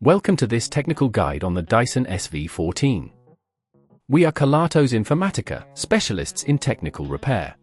Welcome to this technical guide on the Dyson SV14. We are Kelatos Informatica, specialists in technical repair.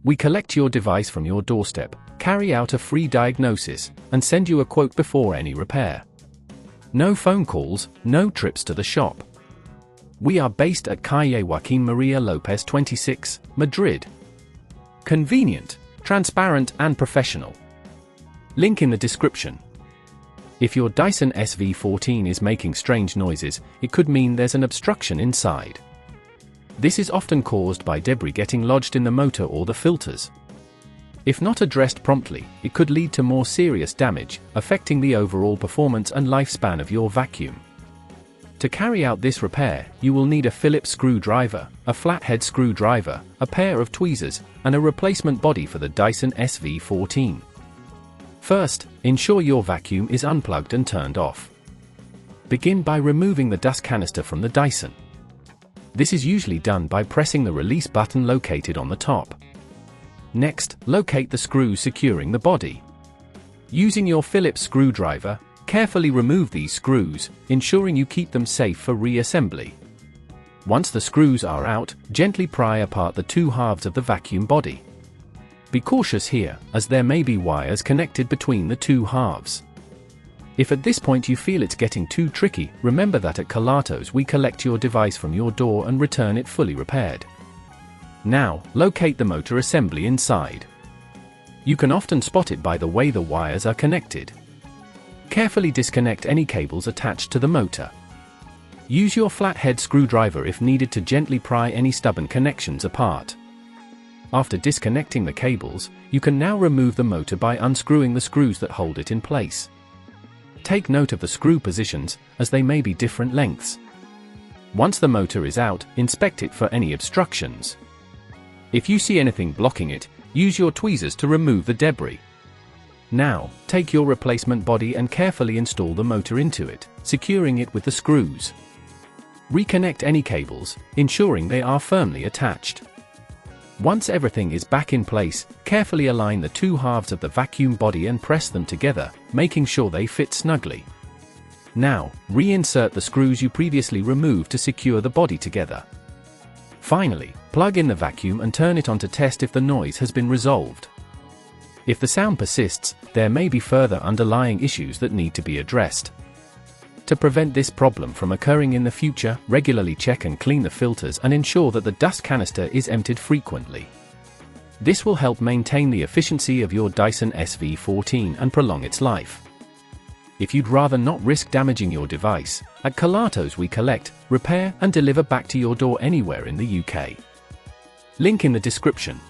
We collect your device from your doorstep, carry out a free diagnosis, and send you a quote before any repair. No phone calls, no trips to the shop. We are based at Calle Joaquín María López 26, Madrid. Convenient, transparent and professional. Link in the description. If your Dyson SV14 is making strange noises, it could mean there's an obstruction inside. This is often caused by debris getting lodged in the motor or the filters. If not addressed promptly, it could lead to more serious damage, affecting the overall performance and lifespan of your vacuum. To carry out this repair, you will need a Phillips screwdriver, a flathead screwdriver, a pair of tweezers, and a replacement body for the Dyson SV14. First, ensure your vacuum is unplugged and turned off. Begin by removing the dust canister from the Dyson. This is usually done by pressing the release button located on the top. Next, locate the screws securing the body. Using your Phillips screwdriver, carefully remove these screws, ensuring you keep them safe for reassembly. Once the screws are out, gently pry apart the two halves of the vacuum body. Be cautious here, as there may be wires connected between the two halves. If at this point you feel it's getting too tricky, remember that at Kelatos we collect your device from your door and return it fully repaired. Now, locate the motor assembly inside. You can often spot it by the way the wires are connected. Carefully disconnect any cables attached to the motor. Use your flathead screwdriver if needed to gently pry any stubborn connections apart. After disconnecting the cables, you can now remove the motor by unscrewing the screws that hold it in place. Take note of the screw positions, as they may be different lengths. Once the motor is out, inspect it for any obstructions. If you see anything blocking it, use your tweezers to remove the debris. Now, take your replacement body and carefully install the motor into it, securing it with the screws. Reconnect any cables, ensuring they are firmly attached. Once everything is back in place, carefully align the two halves of the vacuum body and press them together, making sure they fit snugly. Now, reinsert the screws you previously removed to secure the body together. Finally, plug in the vacuum and turn it on to test if the noise has been resolved. If the sound persists, there may be further underlying issues that need to be addressed. To prevent this problem from occurring in the future, regularly check and clean the filters and ensure that the dust canister is emptied frequently. This will help maintain the efficiency of your Dyson SV14 and prolong its life. If you'd rather not risk damaging your device, at Kelatos we collect, repair and deliver back to your door anywhere in the UK. Link in the description.